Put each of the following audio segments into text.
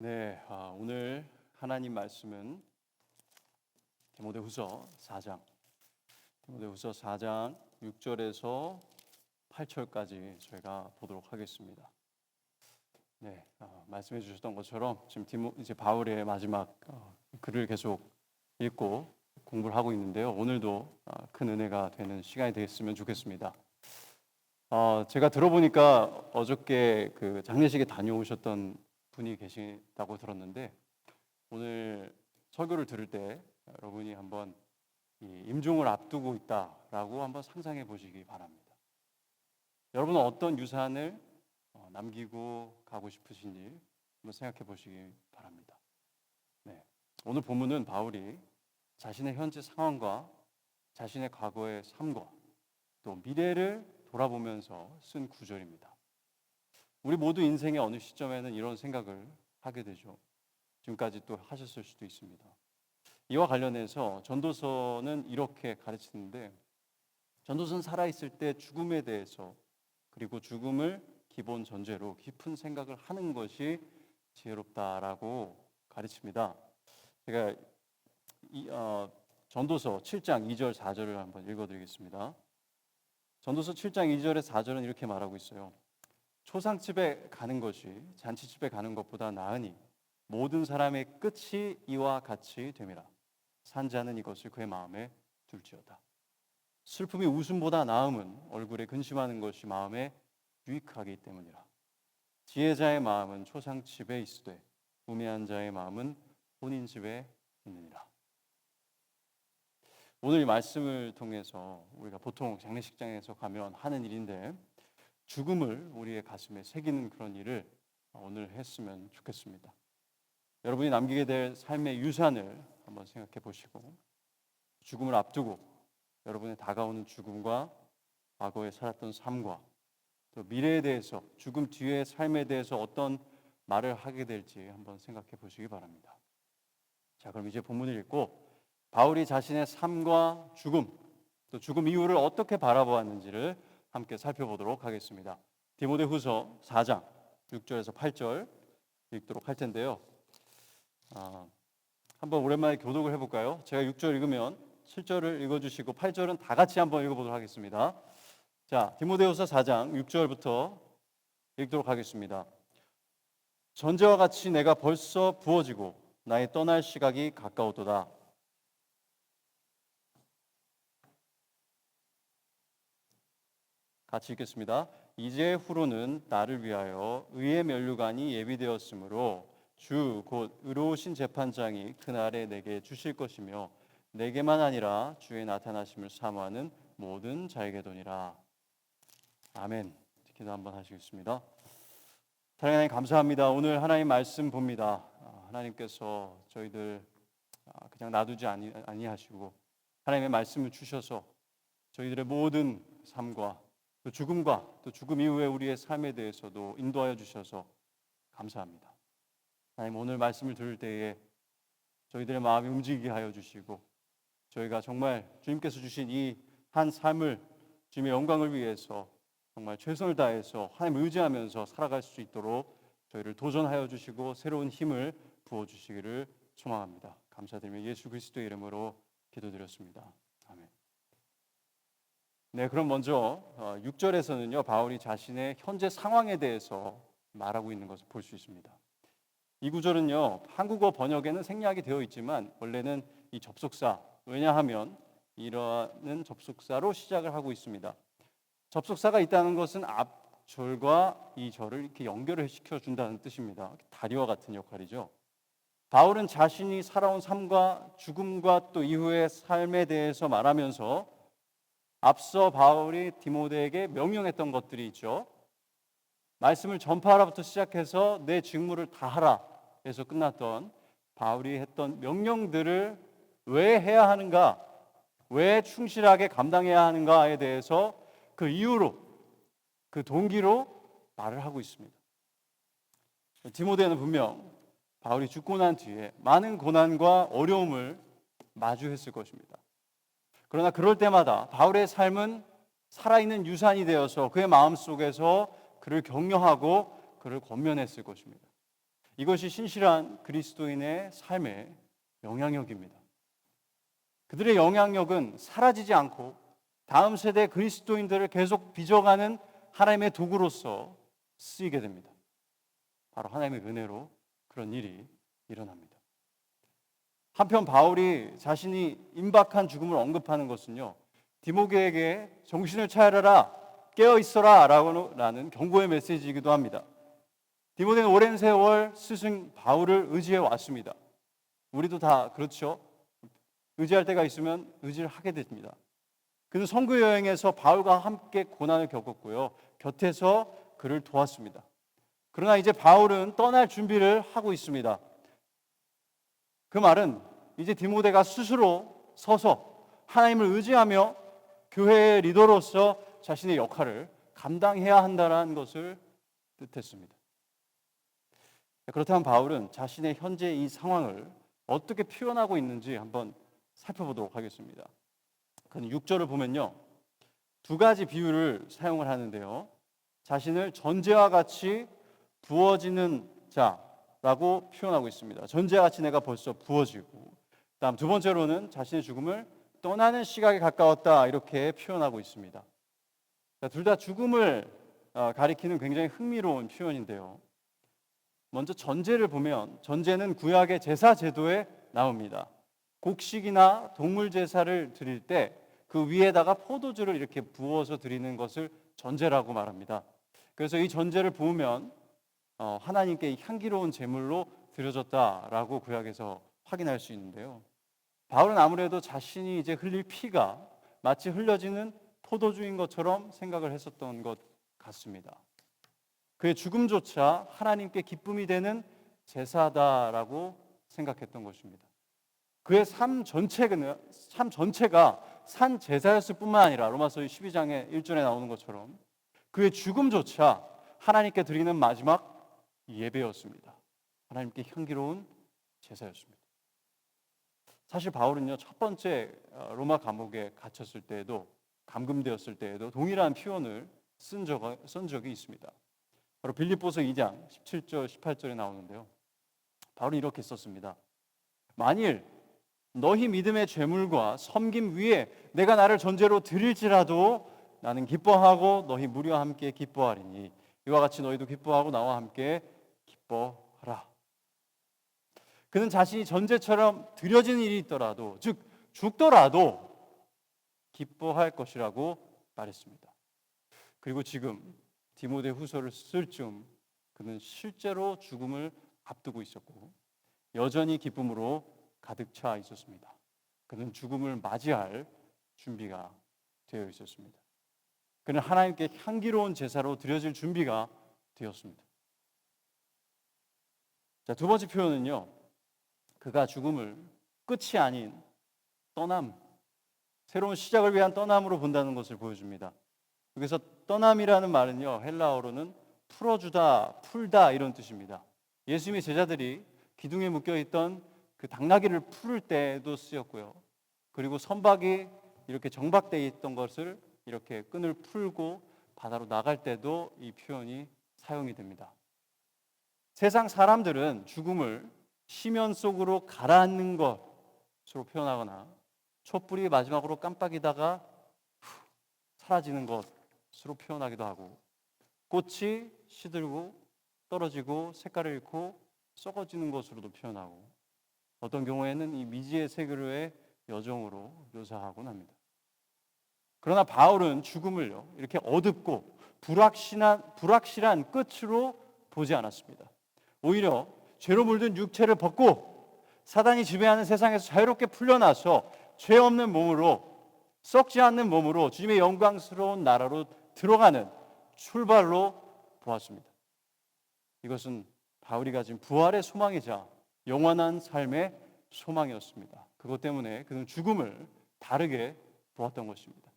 네, 오늘 하나님 말씀은 디모데후서 4장 6절에서 8절까지 저희가 보도록 하겠습니다. 네, 말씀해 주셨던 것처럼 지금 이제 바울의 마지막 글을 계속 읽고 공부를 하고 있는데요. 오늘도 큰 은혜가 되는 시간이 되었으면 좋겠습니다. 제가 들어보니까 어저께 그 장례식에 다녀오셨던 분이 계시다고 들었는데, 오늘 설교를 들을 때 여러분이 한번 이 임종을 앞두고 있다라고 한번 상상해 보시기 바랍니다. 여러분은 어떤 유산을 남기고 가고 싶으신지 한번 생각해 보시기 바랍니다. 네, 오늘 본문은 바울이 자신의 현재 상황과 자신의 과거의 삶과 또 미래를 돌아보면서 쓴 구절입니다. 우리 모두 인생의 어느 시점에는 이런 생각을 하게 되죠. 지금까지 또 하셨을 수도 있습니다. 이와 관련해서 전도서는 이렇게 가르치는데, 전도서는 살아있을 때 죽음에 대해서, 그리고 죽음을 기본 전제로 깊은 생각을 하는 것이 지혜롭다라고 가르칩니다. 제가 전도서 7장 2절 4절을 한번 읽어드리겠습니다. 전도서 7장 2절에 4절은 이렇게 말하고 있어요. 초상집에 가는 것이 잔치집에 가는 것보다 나으니 모든 사람의 끝이 이와 같이 됨이라. 산 자는 이것을 그의 마음에 둘지어다. 슬픔이 웃음보다 나음은 얼굴에 근심하는 것이 마음에 유익하기 때문이라. 지혜자의 마음은 초상집에 있으되 우매한 자의 마음은 혼인집에 있느니라. 오늘 이 말씀을 통해서 우리가 보통 장례식장에서 가면 하는 일인데, 죽음을 우리의 가슴에 새기는 그런 일을 오늘 했으면 좋겠습니다. 여러분이 남기게 될 삶의 유산을 한번 생각해 보시고, 죽음을 앞두고 여러분의 다가오는 죽음과 과거에 살았던 삶과 또 미래에 대해서, 죽음 뒤의 삶에 대해서 어떤 말을 하게 될지 한번 생각해 보시기 바랍니다. 자, 그럼 이제 본문을 읽고 바울이 자신의 삶과 죽음, 또 죽음 이후를 어떻게 바라보았는지를 함께 살펴보도록 하겠습니다. 디모데후서 4장 6절에서 8절 읽도록 할 텐데요. 한번 오랜만에 교독을 해볼까요? 제가 6절 읽으면 7절을 읽어주시고 8절은 다 같이 한번 읽어보도록 하겠습니다. 자, 디모데후서 4장 6절부터 읽도록 하겠습니다. 전제와 같이 내가 벌써 부어지고 나의 떠날 시각이 가까웠도다. 같이 읽겠습니다. 이제 후로는 나를 위하여 의의 면류관이 예비되었으므로 주 곧 의로우신 재판장이 그날에 내게 주실 것이며 내게만 아니라 주의 나타나심을 사모하는 모든 자에게도니라. 아멘. 기도 한번 하시겠습니다. 사랑하는 하나님, 감사합니다. 오늘 하나님 말씀 봅니다. 하나님께서 저희들 그냥 놔두지 아니하시고 하나님의 말씀을 주셔서 저희들의 모든 삶과 또 죽음과 또 죽음 이후에 우리의 삶에 대해서도 인도하여 주셔서 감사합니다. 하나님, 오늘 말씀을 들을 때에 저희들의 마음이 움직이게 하여 주시고, 저희가 정말 주님께서 주신 이 한 삶을 주님의 영광을 위해서 정말 최선을 다해서 하나님을 의지하면서 살아갈 수 있도록 저희를 도전하여 주시고 새로운 힘을 부어주시기를 소망합니다. 감사드리며 예수 그리스도의 이름으로 기도드렸습니다. 아멘. 네, 그럼 먼저 6절에서는요, 바울이 자신의 현재 상황에 대해서 말하고 있는 것을 볼 수 있습니다. 이 구절은요, 한국어 번역에는 생략이 되어 있지만 원래는 이 접속사, 왜냐하면 이러한 접속사로 시작을 하고 있습니다. 접속사가 있다는 것은 앞절과 이 절을 이렇게 연결을 시켜준다는 뜻입니다. 다리와 같은 역할이죠. 바울은 자신이 살아온 삶과 죽음과 또 이후의 삶에 대해서 말하면서 앞서 바울이 디모데에게 명령했던 것들이 있죠. 말씀을 전파하라부터 시작해서 내 직무를 다하라 해서 끝났던 바울이 했던 명령들을 왜 해야 하는가, 왜 충실하게 감당해야 하는가에 대해서 그 이유로, 그 동기로 말을 하고 있습니다. 디모데는 분명 바울이 죽고 난 뒤에 많은 고난과 어려움을 마주했을 것입니다. 그러나 그럴 때마다 바울의 삶은 살아있는 유산이 되어서 그의 마음속에서 그를 격려하고 그를 권면했을 것입니다. 이것이 신실한 그리스도인의 삶의 영향력입니다. 그들의 영향력은 사라지지 않고 다음 세대 그리스도인들을 계속 빚어가는 하나님의 도구로서 쓰이게 됩니다. 바로 하나님의 은혜로 그런 일이 일어납니다. 한편 바울이 자신이 임박한 죽음을 언급하는 것은요, 디모데에게 정신을 차려라, 깨어 있어라 라는 경고의 메시지이기도 합니다. 디모데는 오랜 세월 스승 바울을 의지해 왔습니다. 우리도 다 그렇죠. 의지할 때가 있으면 의지를 하게 됩니다. 그는 선교 여행에서 바울과 함께 고난을 겪었고요, 곁에서 그를 도왔습니다. 그러나 이제 바울은 떠날 준비를 하고 있습니다. 그 말은 이제 디모데가 스스로 서서 하나님을 의지하며 교회의 리더로서 자신의 역할을 감당해야 한다는 것을 뜻했습니다. 그렇다면 바울은 자신의 현재 이 상황을 어떻게 표현하고 있는지 한번 살펴보도록 하겠습니다. 그는 6절을 보면요, 두 가지 비유를 사용을 하는데요, 자신을 전제와 같이 부어지는 자라고 표현하고 있습니다. 전제와 같이 내가 벌써 부어지고, 다음 두 번째로는 자신의 죽음을 떠나는 시각에 가까웠다, 이렇게 표현하고 있습니다. 둘 다 죽음을 가리키는 굉장히 흥미로운 표현인데요, 먼저 전제를 보면 전제는 구약의 제사 제도에 나옵니다. 곡식이나 동물 제사를 드릴 때 그 위에다가 포도주를 이렇게 부어서 드리는 것을 전제라고 말합니다. 그래서 이 전제를 부으면 하나님께 향기로운 제물로 드려졌다라고 구약에서 확인할 수 있는데요, 바울은 아무래도 자신이 이제 흘릴 피가 마치 흘려지는 포도주인 것처럼 생각을 했었던 것 같습니다. 그의 죽음조차 하나님께 기쁨이 되는 제사다라고 생각했던 것입니다. 그의 삶 전체가 산 제사였을 뿐만 아니라 로마서 12장의 1절에 나오는 것처럼 그의 죽음조차 하나님께 드리는 마지막 예배였습니다. 하나님께 향기로운 제사였습니다. 사실 바울은요, 첫 번째 로마 감옥에 갇혔을 때에도, 감금되었을 때에도 동일한 표현을 쓴 적이 있습니다. 바로 빌립보서 2장 17절 18절에 나오는데요, 바울은 이렇게 썼습니다. 만일 너희 믿음의 죄물과 섬김 위에 내가 나를 전제로 드릴지라도 나는 기뻐하고 너희 무리와 함께 기뻐하리니 이와 같이 너희도 기뻐하고 나와 함께 기뻐하라. 그는 자신이 전제처럼 드려지는 일이 있더라도, 즉 죽더라도 기뻐할 것이라고 말했습니다. 그리고 지금 디모데 후서를 쓸 즈음 그는 실제로 죽음을 앞두고 있었고 여전히 기쁨으로 가득 차 있었습니다. 그는 죽음을 맞이할 준비가 되어 있었습니다. 그는 하나님께 향기로운 제사로 드려질 준비가 되었습니다. 자, 두 번째 표현은요, 그가 죽음을 끝이 아닌 떠남, 새로운 시작을 위한 떠남으로 본다는 것을 보여줍니다. 여기서 떠남이라는 말은요, 헬라어로는 풀어주다, 풀다 이런 뜻입니다. 예수님의 제자들이 기둥에 묶여있던 그 당나귀를 풀을 때도 쓰였고요, 그리고 선박이 이렇게 정박되어 있던 것을 이렇게 끈을 풀고 바다로 나갈 때도 이 표현이 사용이 됩니다. 세상 사람들은 죽음을 심연 속으로 가라앉는 것으로 표현하거나 촛불이 마지막으로 깜빡이다가 사라지는 것으로 표현하기도 하고, 꽃이 시들고 떨어지고 색깔을 잃고 썩어지는 것으로도 표현하고, 어떤 경우에는 이 미지의 세계로의 여정으로 묘사하곤 합니다. 그러나 바울은 죽음을요, 이렇게 어둡고 불확실한 끝으로 보지 않았습니다. 오히려 죄로 물든 육체를 벗고 사단이 지배하는 세상에서 자유롭게 풀려나서 죄 없는 몸으로, 썩지 않는 몸으로 주님의 영광스러운 나라로 들어가는 출발로 보았습니다. 이것은 바울이 가진 부활의 소망이자 영원한 삶의 소망이었습니다. 그것 때문에 그는 죽음을 다르게 보았던 것입니다.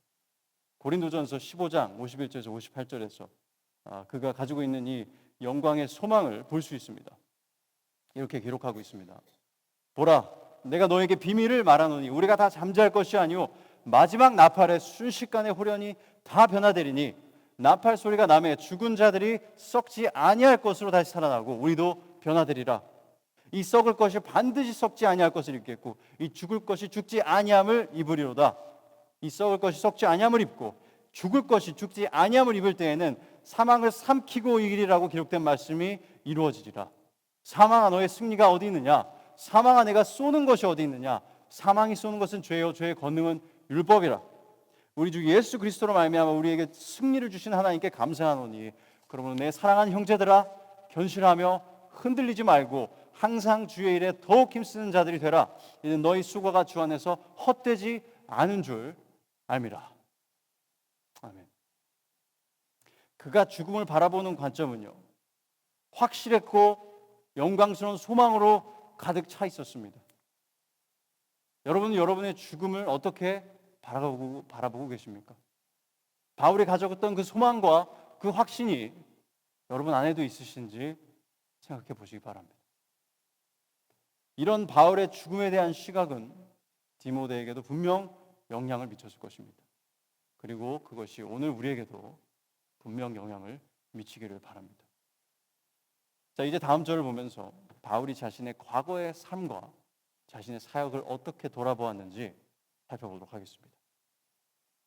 고린도전서 15장 51절에서 58절에서 그가 가지고 있는 이 영광의 소망을 볼 수 있습니다. 이렇게 기록하고 있습니다. 보라, 내가 너에게 비밀을 말하노니 우리가 다 잠잘 것이 아니오 마지막 나팔의 순식간에 호련히 다 변화되리니 나팔 소리가 나매 죽은 자들이 썩지 아니할 것으로 다시 살아나고 우리도 변화되리라. 이 썩을 것이 반드시 썩지 아니할 것을 입겠고 이 죽을 것이 죽지 아니함을 입으리로다. 이 썩을 것이 썩지 아니함을 입고 죽을 것이 죽지 아니함을 입을 때에는 사망을 삼키고 이기리라고 기록된 말씀이 이루어지리라. 사망아 너의 승리가 어디 있느냐? 사망아 내가 쏘는 것이 어디 있느냐? 사망이 쏘는 것은 죄요 죄의 권능은 율법이라. 우리 주 예수 그리스도로 말미암아 우리에게 승리를 주신 하나님께 감사하노니 그러므로 내 사랑하는 형제들아 견실하며 흔들리지 말고 항상 주의 일에 더욱 힘쓰는 자들이 되라. 이는 너희 수고가 주 안에서 헛되지 않은 줄 알미라. 아멘. 그가 죽음을 바라보는 관점은요, 확실했고 영광스러운 소망으로 가득 차 있었습니다. 여러분은 여러분의 죽음을 어떻게 바라보고 계십니까? 바울이 가졌던 그 소망과 그 확신이 여러분 안에도 있으신지 생각해 보시기 바랍니다. 이런 바울의 죽음에 대한 시각은 디모데에게도 분명 영향을 미쳤을 것입니다. 그리고 그것이 오늘 우리에게도 분명 영향을 미치기를 바랍니다. 자, 이제 다음 절을 보면서 바울이 자신의 과거의 삶과 자신의 사역을 어떻게 돌아보았는지 살펴보도록 하겠습니다.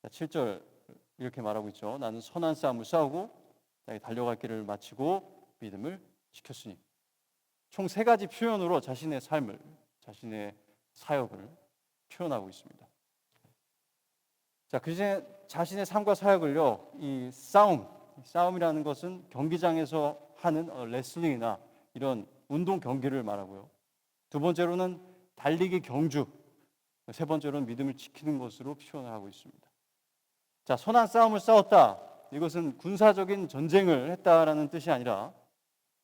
자, 7절 이렇게 말하고 있죠. 나는 선한 싸움을 싸우고 달려갈 길을 마치고 믿음을 지켰으니. 총 3가지 표현으로 자신의 삶을, 자신의 사역을 표현하고 있습니다. 자, 그 전에 자신의 삶과 사역을요, 이 싸움이라는 것은 경기장에서 하는 레슬링이나 이런 운동 경기를 말하고요. 2번째로는 달리기 경주, 3번째로는 믿음을 지키는 것으로 표현을 하고 있습니다. 자, 선한 싸움을 싸웠다. 이것은 군사적인 전쟁을 했다라는 뜻이 아니라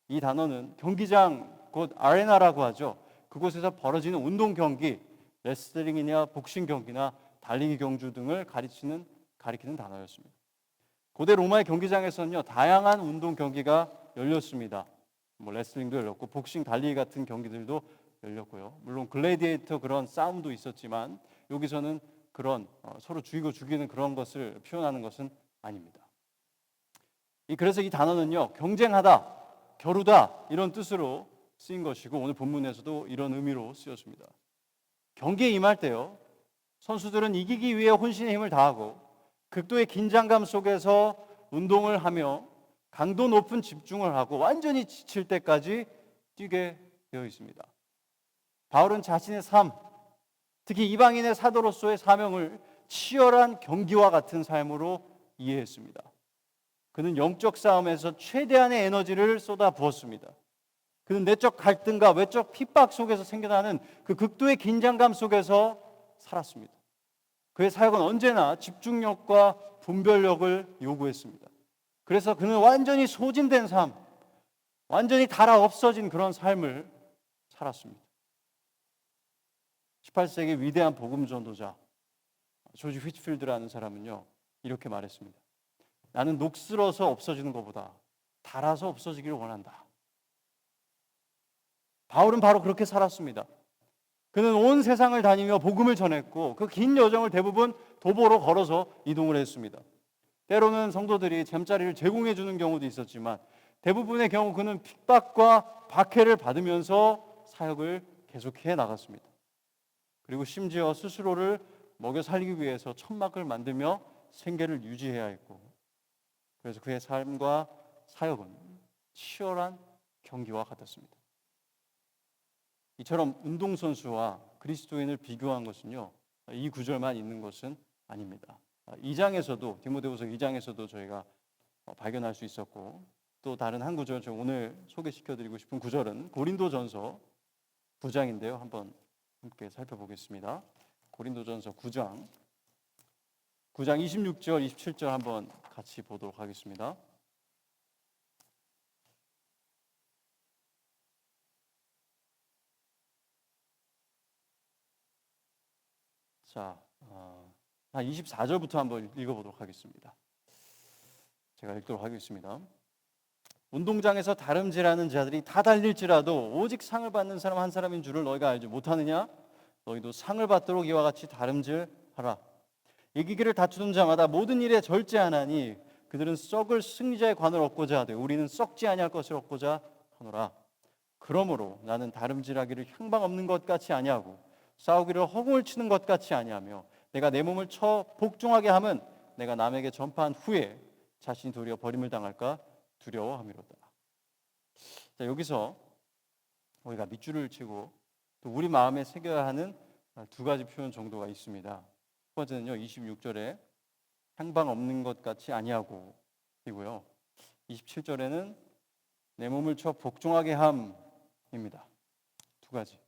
이 단어는 경기장, 곧 아레나라고 하죠. 그곳에서 벌어지는 운동 경기, 레슬링이나 복싱 경기나 달리기 경주 등을 가리키는 단어였습니다. 고대 로마의 경기장에서는요, 다양한 운동 경기가 열렸습니다. 레슬링도 열렸고 복싱, 달리기 같은 경기들도 열렸고요. 물론 글래디에이터 그런 싸움도 있었지만 여기서는 그런 서로 죽이는 그런 것을 표현하는 것은 아닙니다. 그래서 이 단어는요, 경쟁하다, 겨루다 이런 뜻으로 쓰인 것이고 오늘 본문에서도 이런 의미로 쓰였습니다. 경기에 임할 때요, 선수들은 이기기 위해 혼신의 힘을 다하고 극도의 긴장감 속에서 운동을 하며 강도 높은 집중을 하고 완전히 지칠 때까지 뛰게 되어 있습니다. 바울은 자신의 삶, 특히 이방인의 사도로서의 사명을 치열한 경기와 같은 삶으로 이해했습니다. 그는 영적 싸움에서 최대한의 에너지를 쏟아부었습니다. 그는 내적 갈등과 외적 핍박 속에서 생겨나는 그 극도의 긴장감 속에서 살았습니다. 그의 사역은 언제나 집중력과 분별력을 요구했습니다. 그래서 그는 완전히 소진된 삶, 완전히 달아 없어진 그런 삶을 살았습니다. 18세기 위대한 복음 전도자 조지 휘츠필드라는 사람은요, 이렇게 말했습니다. 나는 녹슬어서 없어지는 것보다 달아서 없어지기를 원한다. 바울은 바로 그렇게 살았습니다. 그는 온 세상을 다니며 복음을 전했고 그 긴 여정을 대부분 도보로 걸어서 이동을 했습니다. 때로는 성도들이 잠자리를 제공해 주는 경우도 있었지만 대부분의 경우 그는 핍박과 박해를 받으면서 사역을 계속해 나갔습니다. 그리고 심지어 스스로를 먹여 살리기 위해서 천막을 만들며 생계를 유지해야 했고, 그래서 그의 삶과 사역은 치열한 경기와 같았습니다. 이처럼 운동선수와 그리스도인을 비교한 것은요, 이 구절만 있는 것은 아닙니다. 2장에서도 디모데후서 2장에서도 저희가 발견할 수 있었고, 또 다른 한 구절, 제가 오늘 소개시켜드리고 싶은 구절은 고린도전서 9장인데요. 한번 함께 살펴보겠습니다. 고린도전서 9장 26절, 27절 한번 같이 보도록 하겠습니다. 자, 한 24절부터 한번 읽어보도록 하겠습니다. 제가 읽도록 하겠습니다. 운동장에서 다름질하는 자들이 다 달릴지라도 오직 상을 받는 사람 한 사람인 줄을 너희가 알지 못하느냐? 너희도 상을 받도록 이와 같이 다름질하라. 이기기를 다투는 자마다 모든 일에 절제하나니 그들은 썩을 승리자의 관을 얻고자 하되 우리는 썩지 아니할 것을 얻고자 하노라. 그러므로 나는 다름질하기를 향방 없는 것 같이 아니하고 싸우기를 허공을 치는 것 같이 아니하며 내가 내 몸을 쳐 복종하게 함은 내가 남에게 전파한 후에 자신이 도리어 버림을 당할까 두려워함이로다. 자, 여기서 우리가 밑줄을 치고 또 우리 마음에 새겨야 하는 두 가지 표현 정도가 있습니다. 첫 번째는요, 26절에 향방 없는 것 같이 아니하고 이고요. 27절에는 내 몸을 쳐 복종하게 함입니다. 두 가지.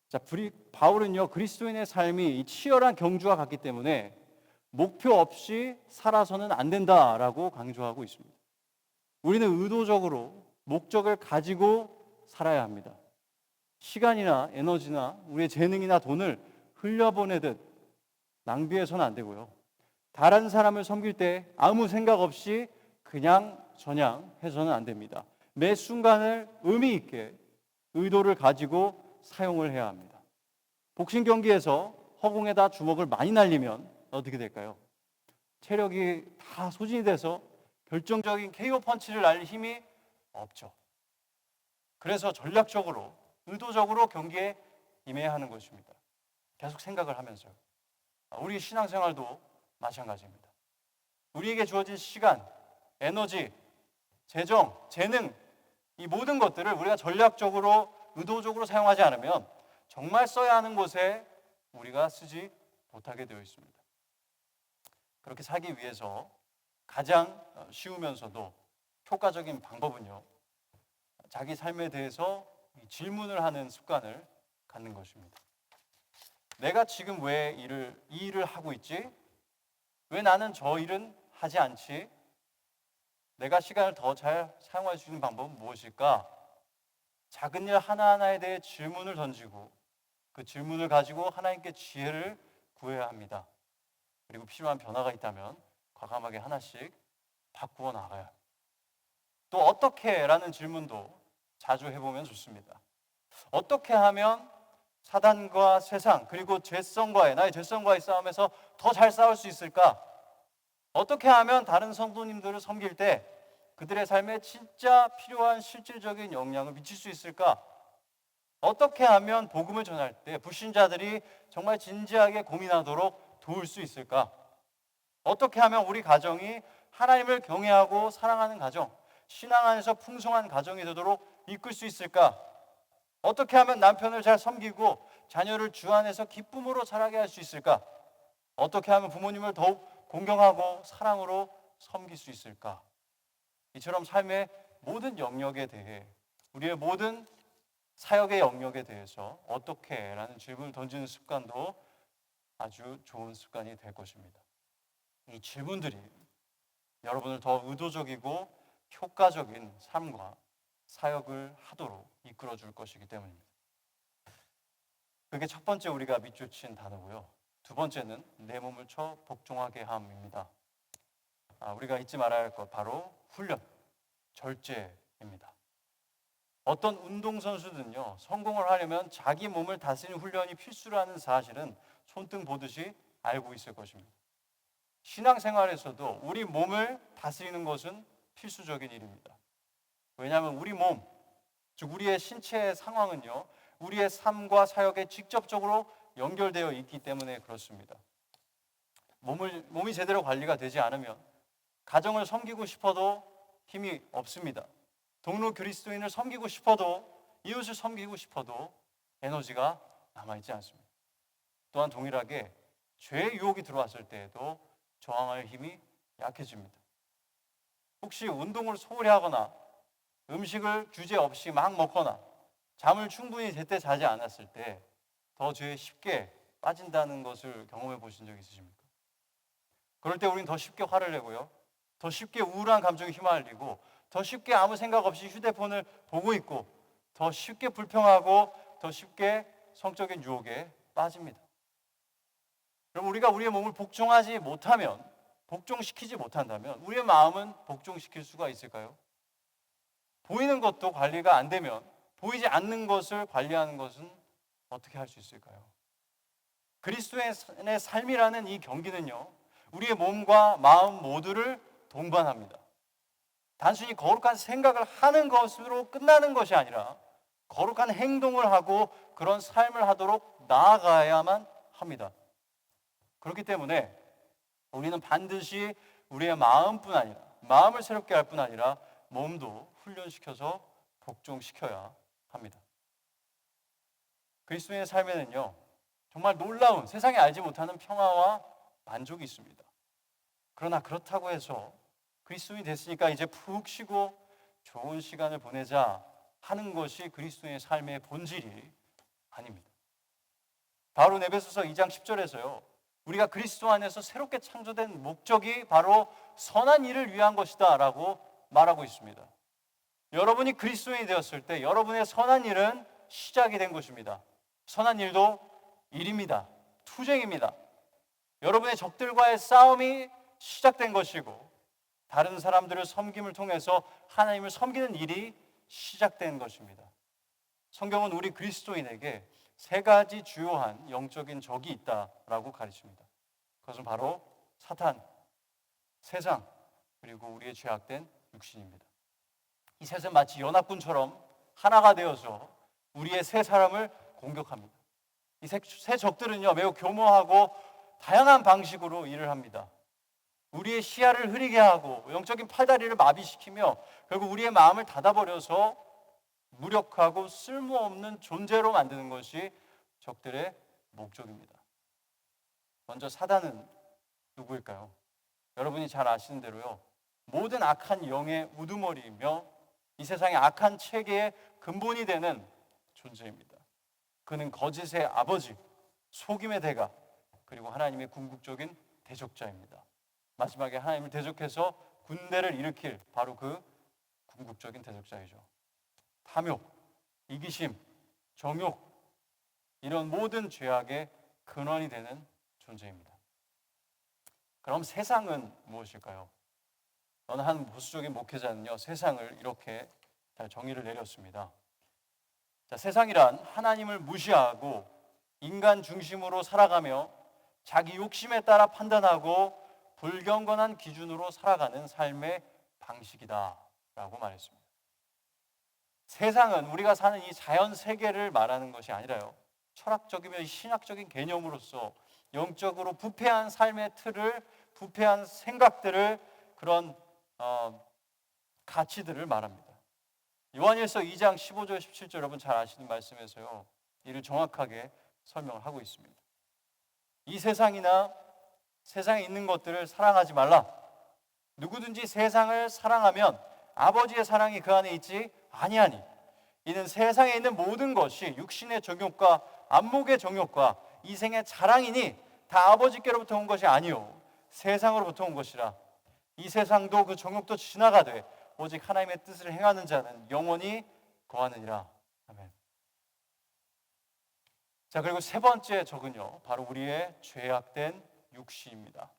자, 바울은요, 그리스도인의 삶이 이 치열한 경주와 같기 때문에 목표 없이 살아서는 안 된다라고 강조하고 있습니다. 우리는 의도적으로 목적을 가지고 살아야 합니다. 시간이나 에너지나 우리의 재능이나 돈을 흘려보내듯 낭비해서는 안 되고요. 다른 사람을 섬길 때 아무 생각 없이 그냥 저냥 해서는 안 됩니다. 매 순간을 의미 있게 의도를 가지고 사용을 해야 합니다. 복싱 경기에서 허공에다 주먹을 많이 날리면 어떻게 될까요? 체력이 다 소진이 돼서 결정적인 KO 펀치를 날릴 힘이 없죠. 그래서 전략적으로 의도적으로 경기에 임해야 하는 것입니다. 계속 생각을 하면서요. 우리 신앙생활도 마찬가지입니다. 우리에게 주어진 시간, 에너지, 재정, 재능, 이 모든 것들을 우리가 전략적으로 의도적으로 사용하지 않으면 정말 써야 하는 곳에 우리가 쓰지 못하게 되어 있습니다. 그렇게 살기 위해서 가장 쉬우면서도 효과적인 방법은요, 자기 삶에 대해서 질문을 하는 습관을 갖는 것입니다. 내가 지금 왜 이 일을 하고 있지? 왜 나는 저 일은 하지 않지? 내가 시간을 더 잘 사용할 수 있는 방법은 무엇일까? 작은 일 하나하나에 대해 질문을 던지고 그 질문을 가지고 하나님께 지혜를 구해야 합니다. 그리고 필요한 변화가 있다면 과감하게 하나씩 바꾸어 나가야 합니다. 또 어떻게? 라는 질문도 자주 해보면 좋습니다. 어떻게 하면 사단과 세상 그리고 나의 죄성과의 싸움에서 더 잘 싸울 수 있을까? 어떻게 하면 다른 성도님들을 섬길 때 그들의 삶에 진짜 필요한 실질적인 영향을 미칠 수 있을까? 어떻게 하면 복음을 전할 때 불신자들이 정말 진지하게 고민하도록 도울 수 있을까? 어떻게 하면 우리 가정이 하나님을 경외하고 사랑하는 가정, 신앙 안에서 풍성한 가정이 되도록 이끌 수 있을까? 어떻게 하면 남편을 잘 섬기고 자녀를 주 안에서 기쁨으로 자라게 할 수 있을까? 어떻게 하면 부모님을 더욱 공경하고 사랑으로 섬길 수 있을까? 이처럼 삶의 모든 영역에 대해 우리의 모든 사역의 영역에 대해서 어떻게? 라는 질문을 던지는 습관도 아주 좋은 습관이 될 것입니다. 이 질문들이 여러분을 더 의도적이고 효과적인 삶과 사역을 하도록 이끌어 줄 것이기 때문입니다. 그게 첫 번째 우리가 밑줄 친 단어고요. 두 번째는 내 몸을 쳐 복종하게 함입니다. 우리가 잊지 말아야 할 것 바로 훈련, 절제입니다. 어떤 운동선수든요, 성공을 하려면 자기 몸을 다스리는 훈련이 필수라는 사실은 손등 보듯이 알고 있을 것입니다. 신앙생활에서도 우리 몸을 다스리는 것은 필수적인 일입니다. 왜냐하면 우리 몸, 즉 우리의 신체의 상황은요, 우리의 삶과 사역에 직접적으로 연결되어 있기 때문에 그렇습니다. 몸이 제대로 관리가 되지 않으면 가정을 섬기고 싶어도 힘이 없습니다. 동료 그리스도인을 섬기고 싶어도, 이웃을 섬기고 싶어도 에너지가 남아있지 않습니다. 또한 동일하게 죄의 유혹이 들어왔을 때에도 저항할 힘이 약해집니다. 혹시 운동을 소홀히 하거나 음식을 주제 없이 막 먹거나 잠을 충분히 제때 자지 않았을 때 더 죄에 쉽게 빠진다는 것을 경험해 보신 적 있으십니까? 그럴 때 우리는 더 쉽게 화를 내고요, 더 쉽게 우울한 감정에 휘말리고, 더 쉽게 아무 생각 없이 휴대폰을 보고 있고, 더 쉽게 불평하고, 더 쉽게 성적인 유혹에 빠집니다. 그럼 우리가 우리의 몸을 복종시키지 못한다면 우리의 마음은 복종시킬 수가 있을까요? 보이는 것도 관리가 안 되면 보이지 않는 것을 관리하는 것은 어떻게 할 수 있을까요? 그리스도인의 삶이라는 이 경기는요, 우리의 몸과 마음 모두를 동반합니다. 단순히 거룩한 생각을 하는 것으로 끝나는 것이 아니라 거룩한 행동을 하고 그런 삶을 하도록 나아가야만 합니다. 그렇기 때문에 우리는 반드시 우리의 마음뿐 아니라 마음을 새롭게 할 뿐 아니라 몸도 훈련시켜서 복종시켜야 합니다. 그리스도인의 삶에는요, 정말 놀라운 세상에 알지 못하는 평화와 만족이 있습니다. 그러나 그렇다고 해서 그리스도인이 됐으니까 이제 푹 쉬고 좋은 시간을 보내자 하는 것이 그리스도인의 삶의 본질이 아닙니다. 바로 에베소서 2장 10절에서요. 우리가 그리스도 안에서 새롭게 창조된 목적이 바로 선한 일을 위한 것이다 라고 말하고 있습니다. 여러분이 그리스도인이 되었을 때 여러분의 선한 일은 시작이 된 것입니다. 선한 일도 일입니다. 투쟁입니다. 여러분의 적들과의 싸움이 시작된 것이고 다른 사람들을 섬김을 통해서 하나님을 섬기는 일이 시작된 것입니다. 성경은 우리 그리스도인에게 세 가지 주요한 영적인 적이 있다라고 가르칩니다. 그것은 바로 사탄, 세상, 그리고 우리의 죄악된 육신입니다. 이 셋은 마치 연합군처럼 하나가 되어서 우리의 세 사람을 공격합니다. 이 세 적들은요, 매우 교모하고 다양한 방식으로 일을 합니다. 우리의 시야를 흐리게 하고 영적인 팔다리를 마비시키며 결국 우리의 마음을 닫아버려서 무력하고 쓸모없는 존재로 만드는 것이 적들의 목적입니다. 먼저 사단은 누구일까요? 여러분이 잘 아시는 대로요, 모든 악한 영의 우두머리이며 이 세상의 악한 체계의 근본이 되는 존재입니다. 그는 거짓의 아버지, 속임의 대가, 그리고 하나님의 궁극적인 대적자입니다. 마지막에 하나님을 대적해서 군대를 일으킬 바로 그 궁극적인 대적자이죠. 탐욕, 이기심, 정욕, 이런 모든 죄악의 근원이 되는 존재입니다. 그럼 세상은 무엇일까요? 어느 한 보수적인 목회자는요, 세상을 이렇게 잘 정의를 내렸습니다. 자, 세상이란 하나님을 무시하고 인간 중심으로 살아가며 자기 욕심에 따라 판단하고 불경건한 기준으로 살아가는 삶의 방식이다 라고 말했습니다. 세상은 우리가 사는 이 자연 세계를 말하는 것이 아니라요, 철학적이며 신학적인 개념으로서 영적으로 부패한 삶의 틀을, 부패한 생각들을, 그런 가치들을 말합니다. 요한일서 2장 15절 17절 여러분 잘 아시는 말씀에서요, 이를 정확하게 설명을 하고 있습니다. 이 세상이나 세상에 있는 것들을 사랑하지 말라. 누구든지 세상을 사랑하면 아버지의 사랑이 그 안에 있지 아니하니 이는 세상에 있는 모든 것이 육신의 정욕과 안목의 정욕과 이생의 자랑이니 다 아버지께로부터 온 것이 아니요 세상으로부터 온 것이라. 이 세상도 그 정욕도 지나가되 오직 하나님의 뜻을 행하는 자는 영원히 거하느니라. 아멘. 자, 그리고 세 번째 적은요, 바로 우리의 죄악된 육신입니다.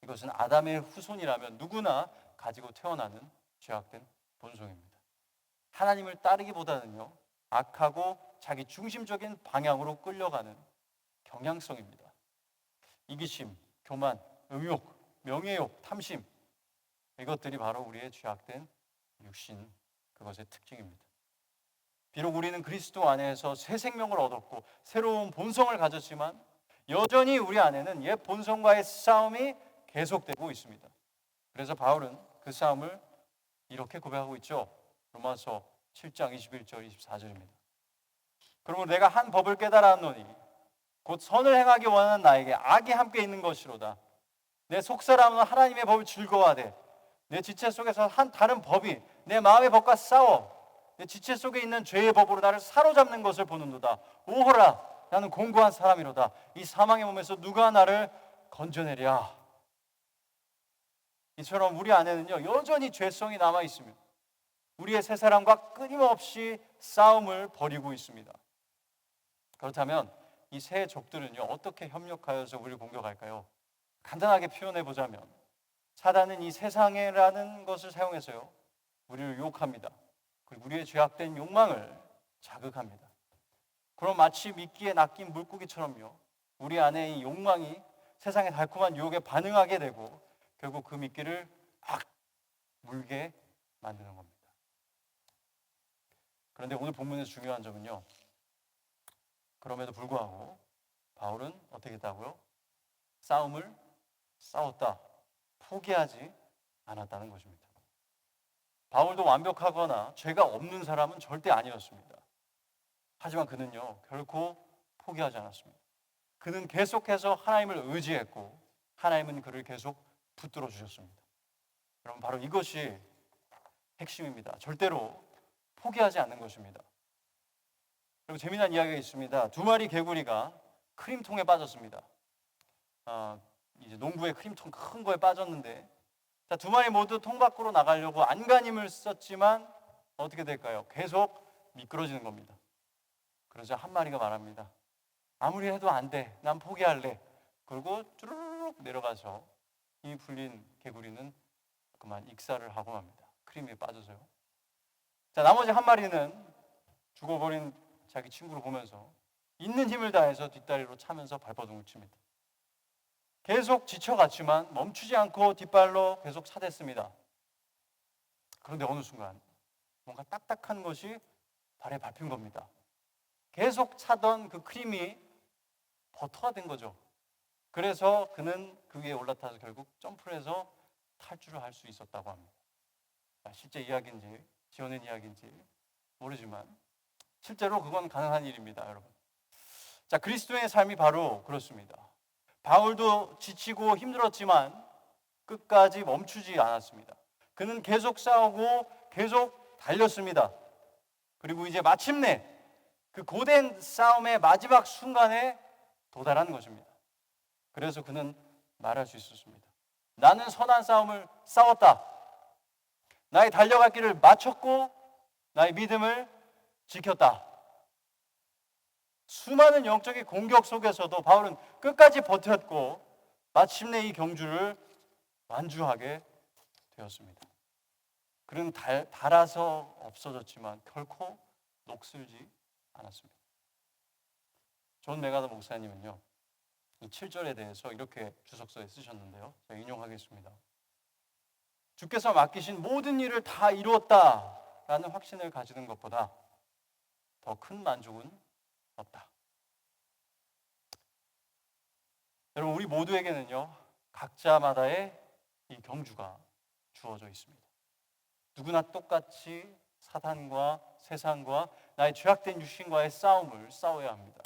이것은 아담의 후손이라면 누구나 가지고 태어나는 죄악된 본성입니다. 하나님을 따르기보다는요, 악하고 자기 중심적인 방향으로 끌려가는 경향성입니다. 이기심, 교만, 음욕, 명예욕, 탐심, 이것들이 바로 우리의 죄악된 육신, 그것의 특징입니다. 비록 우리는 그리스도 안에서 새 생명을 얻었고 새로운 본성을 가졌지만 여전히 우리 안에는 옛 본성과의 싸움이 계속되고 있습니다. 그래서 바울은 그 싸움을 이렇게 고백하고 있죠. 로마서 7장 21절 24절입니다. 그러므로 내가 한 법을 깨달았노니 곧 선을 행하기 원하는 나에게 악이 함께 있는 것이로다. 내 속사람은 하나님의 법을 즐거워하되 내 지체 속에서 한 다른 법이 내 마음의 법과 싸워 내 지체 속에 있는 죄의 법으로 나를 사로잡는 것을 보는도다. 오호라, 나는 공고한 사람이로다. 이 사망의 몸에서 누가 나를 건져내랴. 이처럼 우리 안에는요, 여전히 죄성이 남아 있습니다. 우리의 새 사람과 끊임없이 싸움을 벌이고 있습니다. 그렇다면 이 세 적들은요, 어떻게 협력하여서 우리를 공격할까요? 간단하게 표현해 보자면 사단은 이 세상이라는 것을 사용해서요, 우리를 유혹합니다. 그리고 우리의 죄악된 욕망을 자극합니다. 그럼 마치 미끼에 낚인 물고기처럼요, 우리 안에 이 욕망이 세상의 달콤한 유혹에 반응하게 되고 결국 그 미끼를 물게 만드는 겁니다. 그런데 오늘 본문에서 중요한 점은요, 그럼에도 불구하고 바울은 어떻게 했다고요? 싸움을 싸웠다, 포기하지 않았다는 것입니다. 바울도 완벽하거나 죄가 없는 사람은 절대 아니었습니다. 하지만 그는요, 결코 포기하지 않았습니다. 그는 계속해서 하나님을 의지했고 하나님은 그를 계속 붙들어 주셨습니다. 여러분, 바로 이것이 핵심입니다. 절대로 포기하지 않는 것입니다. 그리고 재미난 이야기가 있습니다. 두 마리 개구리가 크림통에 빠졌습니다. 이제 농부의 크림통 큰 거에 빠졌는데, 자, 두 마리 모두 통 밖으로 나가려고 안간힘을 썼지만 어떻게 될까요? 계속 미끄러지는 겁니다. 그러자 한 마리가 말합니다. 아무리 해도 안 돼. 난 포기할래. 그리고 쭈르륵 내려가서 이 풀린 개구리는 그만 익사를 하고 맙니다. 크림에 빠져서요. 자, 나머지 한 마리는 죽어버린 자기 친구를 보면서 있는 힘을 다해서 뒷다리로 차면서 발버둥을 칩니다. 계속 지쳐갔지만 멈추지 않고 뒷발로 계속 차댔습니다. 그런데 어느 순간 뭔가 딱딱한 것이 발에 밟힌 겁니다. 계속 차던 그 크림이 버터가 된 거죠. 그래서 그는 그 위에 올라타서 결국 점프를 해서 탈출을 할 수 있었다고 합니다. 실제 이야기인지 지어낸 이야기인지 모르지만 실제로 그건 가능한 일입니다, 여러분. 자, 그리스도의 삶이 바로 그렇습니다. 바울도 지치고 힘들었지만 끝까지 멈추지 않았습니다. 그는 계속 싸우고 계속 달렸습니다. 그리고 이제 마침내 그 고된 싸움의 마지막 순간에 도달하는 것입니다. 그래서 그는 말할 수 있었습니다. 나는 선한 싸움을 싸웠다. 나의 달려갈 길을 마쳤고 나의 믿음을 지켰다. 수많은 영적인 공격 속에서도 바울은 끝까지 버텼고 마침내 이 경주를 완주하게 되었습니다. 그는 닳아서 없어졌지만 결코 녹슬지 않았습니다. 존 메가더 목사님은요, 이 7절에 대해서 이렇게 주석서에 쓰셨는데요. 제가 인용하겠습니다. 주께서 맡기신 모든 일을 다 이루었다라는 확신을 가지는 것보다 더 큰 만족은 없다. 여러분, 우리 모두에게는요, 각자마다의 이 경주가 주어져 있습니다. 누구나 똑같이 사탄과 세상과 나의 죄악된 육신과의 싸움을 싸워야 합니다.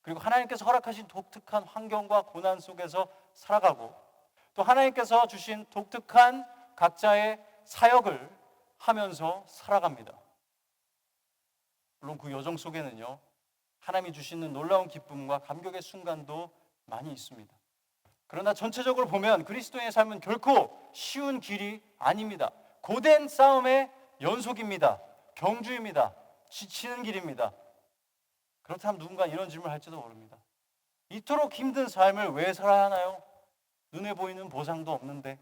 그리고 하나님께서 허락하신 독특한 환경과 고난 속에서 살아가고 또 하나님께서 주신 독특한 각자의 사역을 하면서 살아갑니다. 물론 그 여정 속에는요, 하나님이 주시는 놀라운 기쁨과 감격의 순간도 많이 있습니다. 그러나 전체적으로 보면 그리스도인의 삶은 결코 쉬운 길이 아닙니다. 고된 싸움의 연속입니다. 경주입니다. 지치는 길입니다. 그렇다면 누군가 이런 질문을 할지도 모릅니다. 이토록 힘든 삶을 왜 살아야 하나요? 눈에 보이는 보상도 없는데.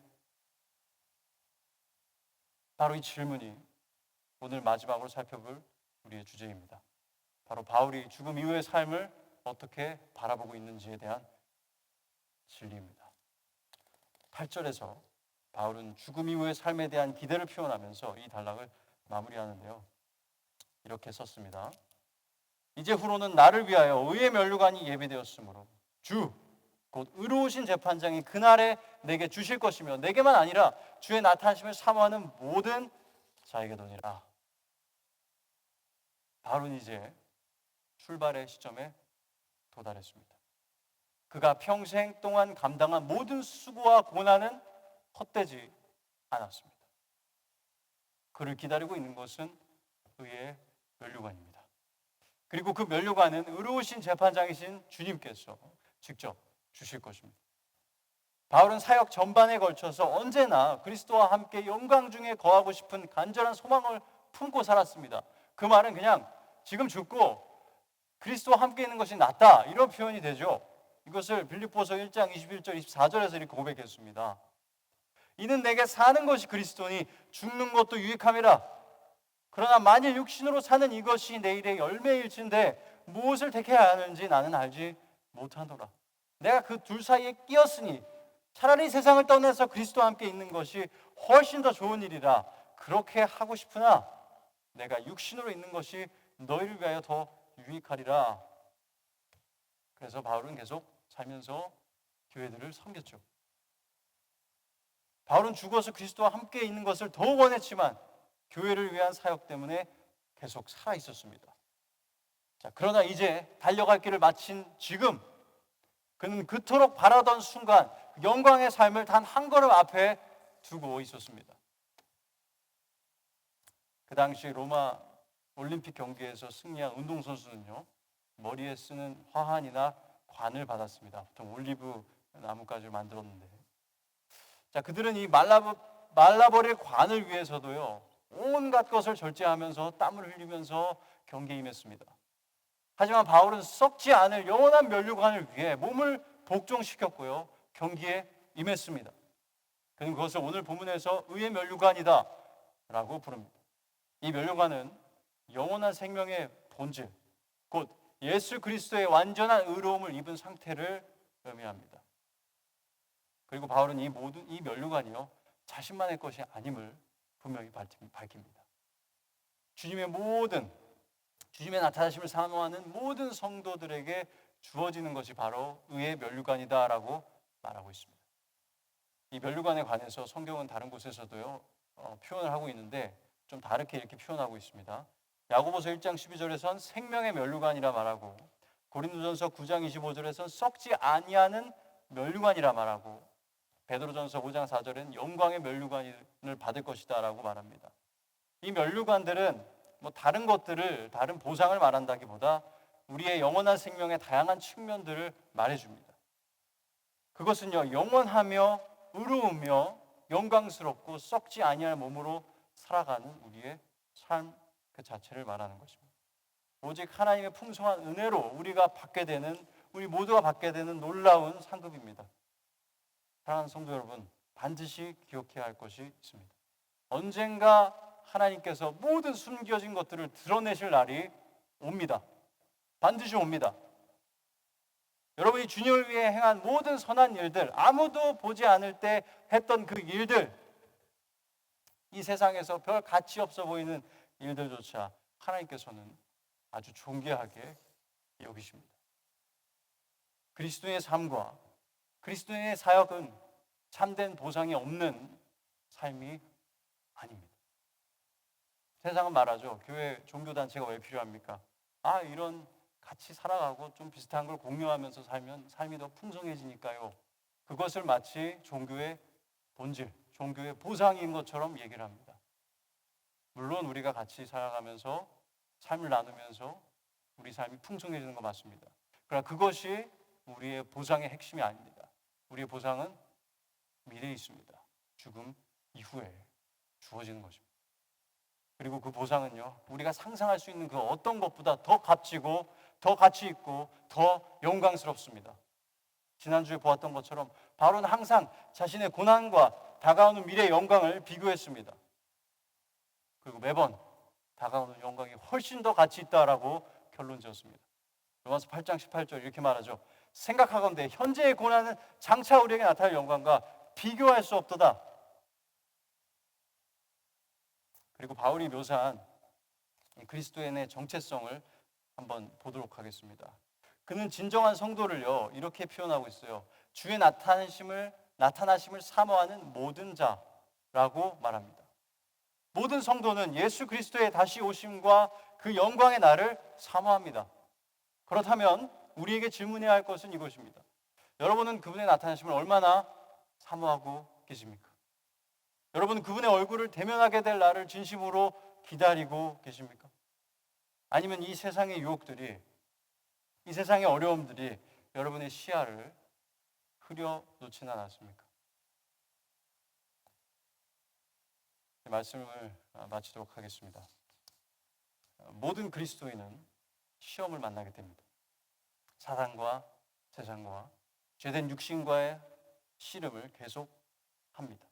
바로 이 질문이 오늘 마지막으로 살펴볼 우리의 주제입니다. 바로 바울이 죽음 이후의 삶을 어떻게 바라보고 있는지에 대한 진리입니다. 8절에서 바울은 죽음 이후의 삶에 대한 기대를 표현하면서 이 단락을 마무리하는데요. 이렇게 썼습니다. 이제 후로는 나를 위하여 의의 면류관이 예비되었으므로 주, 곧 의로우신 재판장이 그날에 내게 주실 것이며 내게만 아니라 주의 나타나심을 사모하는 모든 자에게도니라. 바울은 이제 출발의 시점에 도달했습니다. 그가 평생 동안 감당한 모든 수고와 고난은 헛되지 않았습니다. 그를 기다리고 있는 것은 의의 면류관입니다. 그리고 그 면류관은 의로우신 재판장이신 주님께서 직접 주실 것입니다. 바울은 사역 전반에 걸쳐서 언제나 그리스도와 함께 영광 중에 거하고 싶은 간절한 소망을 품고 살았습니다. 그 말은 그냥 지금 죽고 그리스도와 함께 있는 것이 낫다, 이런 표현이 되죠. 이것을 빌립보서 1장 21절 24절에서 이렇게 고백했습니다. 이는 내게 사는 것이 그리스도니 죽는 것도 유익함이라. 그러나 만일 육신으로 사는 이것이 내일의 열매일진데 무엇을 택해야 하는지 나는 알지 못하노라. 내가 그 둘 사이에 끼었으니 차라리 세상을 떠나서 그리스도와 함께 있는 것이 훨씬 더 좋은 일이라 그렇게 하고 싶으나 내가 육신으로 있는 것이 너희를 위하여 더 유익하리라. 그래서 바울은 계속 살면서 교회들을 섬겼죠. 바울은 죽어서 그리스도와 함께 있는 것을 더 원했지만 교회를 위한 사역 때문에 계속 살아 있었습니다. 자, 그러나 이제 달려갈 길을 마친 지금 그는 그토록 바라던 순간 영광의 삶을 단 한 걸음 앞에 두고 있었습니다. 그 당시 로마 올림픽 경기에서 승리한 운동선수는요, 머리에 쓰는 화환이나 관을 받았습니다. 보통 올리브 나뭇가지를 만들었는데, 자, 그들은 이 말라버릴 관을 위해서도요, 온갖 것을 절제하면서 땀을 흘리면서 경기에 임했습니다. 하지만 바울은 썩지 않을 영원한 면류관을 위해 몸을 복종시켰고요, 경기에 임했습니다. 그는 그것을 오늘 본문에서 의의 면류관이다 라고 부릅니다. 이 면류관은 영원한 생명의 본질, 곧 예수 그리스도의 완전한 의로움을 입은 상태를 의미합니다. 그리고 바울은 이 면류관이요, 자신만의 것이 아님을 분명히 밝힙니다. 주님의 나타나심을 사모하는 모든 성도들에게 주어지는 것이 바로 의의 면류관이다라고 말하고 있습니다. 이 면류관에 관해서 성경은 다른 곳에서도요, 표현을 하고 있는데 좀 다르게 이렇게 표현하고 있습니다. 야고보서 1장 12절에선 생명의 면류관이라 말하고, 고린도전서 9장 25절에선 썩지 아니하는 면류관이라 말하고, 베드로전서 5장 4절엔 영광의 면류관을 받을 것이다 라고 말합니다. 이 면류관들은 다른 보상을 말한다기보다 우리의 영원한 생명의 다양한 측면들을 말해줍니다. 그것은요, 영원하며 의로우며 영광스럽고 썩지 아니할 몸으로 살아가는 우리의 삶 그 자체를 말하는 것입니다. 오직 하나님의 풍성한 은혜로 우리 모두가 받게 되는 놀라운 상급입니다. 사랑하는 성도 여러분, 반드시 기억해야 할 것이 있습니다. 언젠가 하나님께서 모든 숨겨진 것들을 드러내실 날이 옵니다. 반드시 옵니다. 여러분이 주님을 위해 행한 모든 선한 일들, 아무도 보지 않을 때 했던 그 일들, 이 세상에서 별 가치 없어 보이는 일들조차 하나님께서는 아주 존귀하게 여기십니다. 그리스도의 삶과 그리스도의 사역은 참된 보상이 없는 삶이 아닙니다. 세상은 말하죠. 교회 종교단체가 왜 필요합니까? 이런 같이 살아가고 좀 비슷한 걸 공유하면서 살면 삶이 더 풍성해지니까요. 그것을 마치 종교의 본질, 종교의 보상인 것처럼 얘기를 합니다. 물론 우리가 같이 살아가면서 삶을 나누면서 우리 삶이 풍성해지는 거 맞습니다. 그러나 그것이 우리의 보상의 핵심이 아닙니다. 우리의 보상은 미래에 있습니다. 죽음 이후에 주어지는 것입니다. 그리고 그 보상은요, 우리가 상상할 수 있는 그 어떤 것보다 더 값지고 더 가치 있고 더 영광스럽습니다. 지난주에 보았던 것처럼 바울은 항상 자신의 고난과 다가오는 미래의 영광을 비교했습니다. 그리고 매번 다가오는 영광이 훨씬 더 가치 있다라고 결론 지었습니다. 로마서 8장 18절 이렇게 말하죠. 생각하건대 현재의 고난은 장차 우리에게 나타날 영광과 비교할 수 없도다. 그리고 바울이 묘사한 그리스도인의 정체성을 한번 보도록 하겠습니다. 그는 진정한 성도를요, 이렇게 표현하고 있어요. 주의 나타나심을 사모하는 모든 자라고 말합니다. 모든 성도는 예수 그리스도의 다시 오심과 그 영광의 날을 사모합니다. 그렇다면 우리에게 질문해야 할 것은 이것입니다. 여러분은 그분의 나타나심을 얼마나 사모하고 계십니까? 여러분은 그분의 얼굴을 대면하게 될 날을 진심으로 기다리고 계십니까? 아니면 이 세상의 유혹들이, 이 세상의 어려움들이 여러분의 시야를 흐려놓지는 않았습니까? 말씀을 마치도록 하겠습니다. 모든 그리스도인은 시험을 만나게 됩니다. 사단과 세상과 죄된 육신과의 씨름을 계속합니다.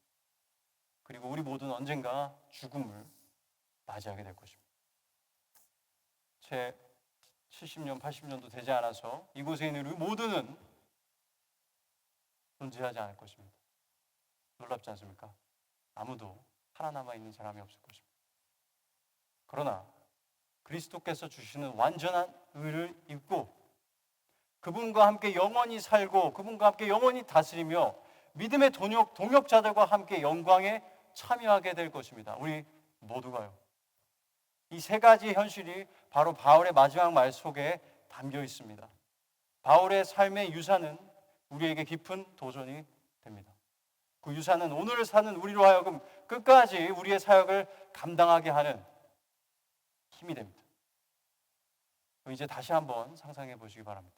그리고 우리 모두는 언젠가 죽음을 맞이하게 될 것입니다. 채 70년, 80년도 되지 않아서 이곳에 있는 우리 모두는 존재하지 않을 것입니다. 놀랍지 않습니까? 아무도 살아남아 있는 사람이 없을 것입니다. 그러나 그리스도께서 주시는 완전한 의를 입고 그분과 함께 영원히 살고 그분과 함께 영원히 다스리며 믿음의 동역자들과 함께 영광에 참여하게 될 것입니다. 우리 모두가요. 이 세 가지 현실이 바로 바울의 마지막 말 속에 담겨 있습니다. 바울의 삶의 유산은 우리에게 깊은 도전이 됩니다. 그 유산은 오늘 사는 우리로 하여금 끝까지 우리의 사역을 감당하게 하는 힘이 됩니다. 이제 다시 한번 상상해 보시기 바랍니다.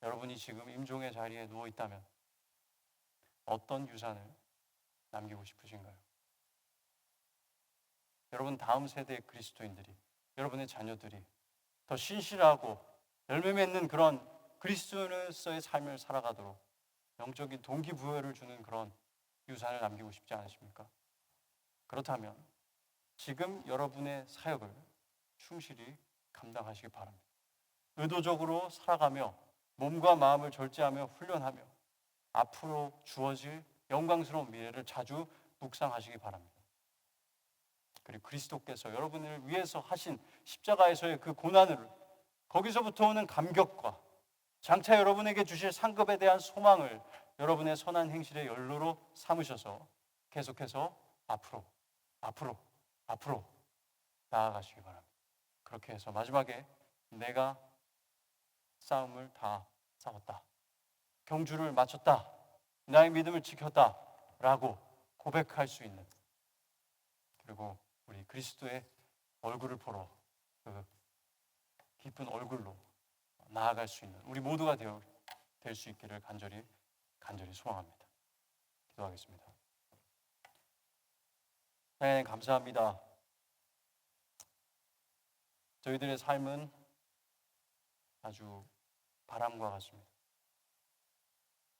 여러분이 지금 임종의 자리에 누워 있다면 어떤 유산을 남기고 싶으신가요? 여러분 다음 세대의 그리스도인들이, 여러분의 자녀들이 더 신실하고 열매 맺는 그런 그리스도인으로서의 삶을 살아가도록 영적인 동기부여를 주는 그런 유산을 남기고 싶지 않으십니까? 그렇다면 지금 여러분의 사역을 충실히 감당하시기 바랍니다. 의도적으로 살아가며 몸과 마음을 절제하며 훈련하며 앞으로 주어질 영광스러운 미래를 자주 묵상하시기 바랍니다. 그리고 그리스도께서 여러분을 위해서 하신 십자가에서의 그 고난을, 거기서부터 오는 감격과 장차 여러분에게 주실 상급에 대한 소망을 여러분의 선한 행실의 연료로 삼으셔서 계속해서 앞으로 나아가시기 바랍니다. 그렇게 해서 마지막에 내가 싸움을 다 싸웠다, 경주를 마쳤다, 나의 믿음을 지켰다 라고 고백할 수 있는, 그리고 우리 그리스도의 얼굴을 보러 그 깊은 얼굴로 나아갈 수 있는 우리 모두가 될 수 있기를 간절히 소망합니다. 기도하겠습니다. 하나님 감사합니다. 저희들의 삶은 아주 바람과 같습니다.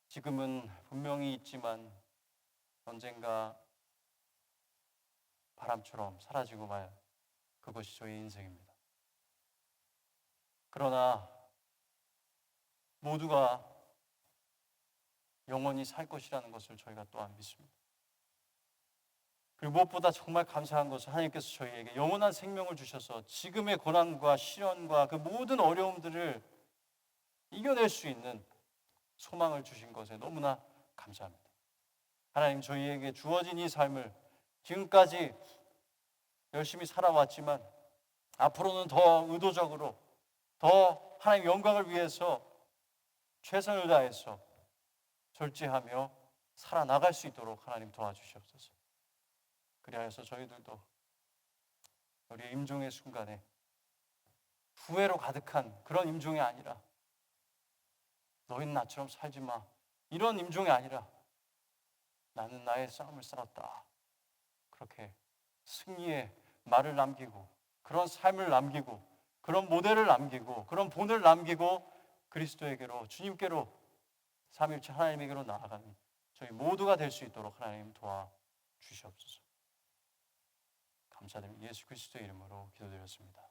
지금은 분명히 있지만 언젠가 바람처럼 사라지고 말, 그것이 저희 인생입니다. 그러나 모두가 영원히 살 것이라는 것을 저희가 또한 믿습니다. 그리고 무엇보다 정말 감사한 것은 하나님께서 저희에게 영원한 생명을 주셔서 지금의 고난과 시련과 그 모든 어려움들을 이겨낼 수 있는 소망을 주신 것에 너무나 감사합니다. 하나님, 저희에게 주어진 이 삶을 지금까지 열심히 살아왔지만 앞으로는 더 의도적으로, 더 하나님 영광을 위해서 최선을 다해서 절제하며 살아나갈 수 있도록 하나님 도와주시옵소서. 그리하여서 저희들도 우리의 임종의 순간에 후회로 가득한 그런 임종이 아니라, 너희는 나처럼 살지 마, 이런 임종이 아니라 나는 나의 싸움을 싸웠다, 그렇게 승리의 말을 남기고 그런 삶을 남기고 그런 모델을 남기고 그런 본을 남기고 그리스도에게로, 주님께로, 삼위일체 하나님에게로 나아가는 저희 모두가 될 수 있도록 하나님 도와주시옵소서. 감사드립니다. 예수 그리스도의 이름으로 기도드렸습니다.